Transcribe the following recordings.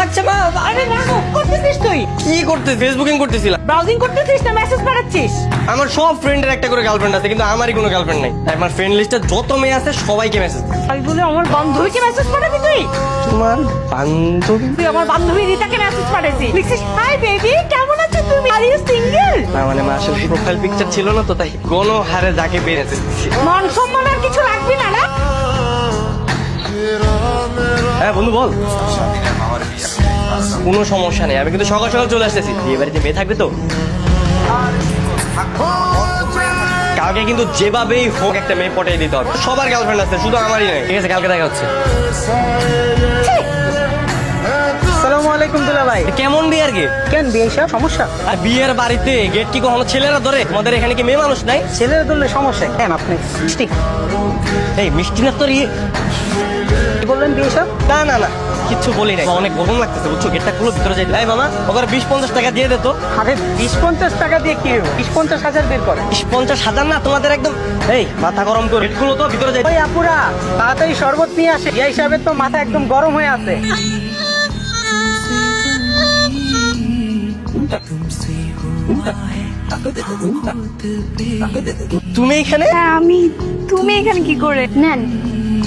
আচ্ছা মা, আরে না করতেছিস তুই? কি করতে ফেসবুকিং করতেছিলাম। ব্রাউজিং করতেছিস না মেসেজ পাঠাচ্ছিস? আমার সব ফ্রেন্ডের একটা করে গার্লফ্রেন্ড আছে, কিন্তু আমারই কোনো গার্লফ্রেন্ড নাই। তাই আমার ফ্রেন্ড লিস্টে যত মেয়ে আছে সবাইকে মেসেজ। আমি বলে আমার বান্ধবীকে মেসেজ পাঠাবি তুই? তোমার বান্ধবী? তুই আমার বান্ধবী রিতাকে মেসেজ পাঠাইছিস, লিখছিস হাই বেবি কেমন আছো তুমি, আর ইউ সিঙ্গেল? না মানে মা আসলে প্রোফাইল পিকচার ছিল না তো, তাই কোনো হারে যাকে পেরেছে। মান সম্মান আর কিছু রাখবি না না? হ্যাঁ বন্ধু বল। কোনো সমস্যা নেই, আমি কিন্তু সকাল সকাল চলে আসতেছি। বিয়ে বাড়িতে মেয়ে থাকবে তো, কালকে কিন্তু যেভাবেই হোক একটা মেয়ে পটাই দিতে হবে। সবার গার্লফ্রেন্ড আছে, শুধু আমারই নয়। ঠিক আছে, কালকে দেখা হচ্ছে। আসসালামু আলাইকুম দুলা ভাই। কেমন বিয়ে আর কি? কেন বিয়ে সব সমস্যা? আর বিয়ের বাড়িতে গেট কি কখনো ছেলেরা ধরে? তোমাদের এখানে কি মেয়ে মানুষ নাই? ছেলের ধরলে সমস্যা কেন? আপনি মিষ্টি এই মিষ্টি না তোর ইয়ে। কি বললেন বিয়ে সব? না না না, কিচ্ছু বলি নাই। অনেক গরম লাগতেছে বুঝছো, গেটটা খুলে ভিতরে যাই। এই মামা, ওখানে 20-50 টাকা দিয়ে দে তো। আরে 20-50 টাকা দিয়ে কি হবে? 20-50 বের করে। 50,000 না তোমাদের একদম। এই মাথা গরম করে গেট খুলো তো, ভিতরে যাই। ওই আপুরা তাড়াতাড়ি শরবত নিয়ে আসে, বিয়ে হিসাবে তো মাথা একদম গরম হয়ে আছে। তুমি এখানে? হ্যাঁ আমি। তুমি এখানে কি করে? নেন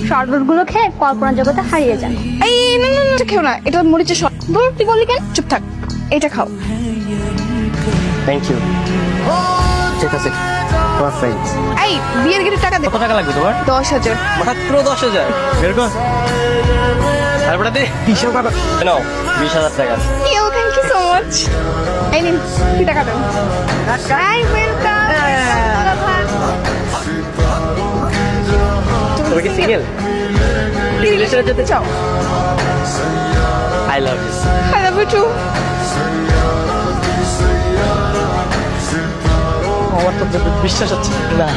শরবতগুলো খেয়ে কল্পনা জগতে হারিয়ে যান। এই না না না, এটা খেও না, এটা মরিচের শরবত। ধর তুই বললি কেন? চুপ থাক, এটা খাও। Thank you. ঠিক আছে, পারফেক্ট। এই বিয়ের গেটে টাকা দে। কত টাকা লাগবে তোমার? 10,000। মাত্র 10,000? বের কর। তারপরে দে 20,000 টাকা। নাও 20,000 টাকা। You thank you so much. এই নিন, কি টাকা দেন? I welcome. তুমি কি সিঙ্গেল? রিলেশনে যেতে চাও? I love you. I love you too. আমার তো বিশ্বাস হচ্ছে না।